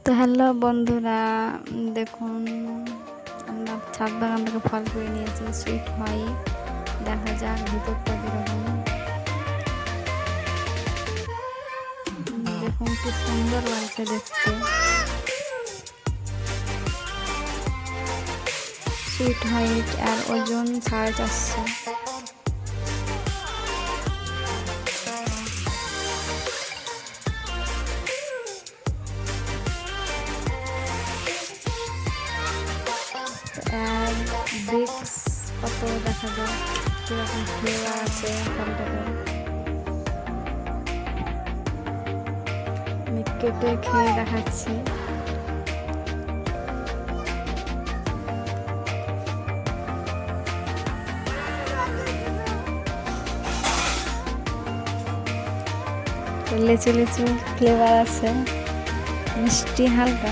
তো হ্যালো বন্ধুরা, দেখুন আমরা ছাদ বাগান থেকে ফল পেড়ে নিয়েছি সুইট হোয়াইট। দেখা যাক ভিতরটা কীরকম। দেখুন কি সুন্দর লাগছে দেখতে। সুইট হোয়াইট আর ওজন 450। আর ব্রিক্স কত দেখা যায়, কীরকম ফ্লেভার আছে ফলটাকে। আমি কেটে খেয়ে দেখাচ্ছি। লেচু লেচু ফ্লেভার আছে, মিষ্টি হালকা।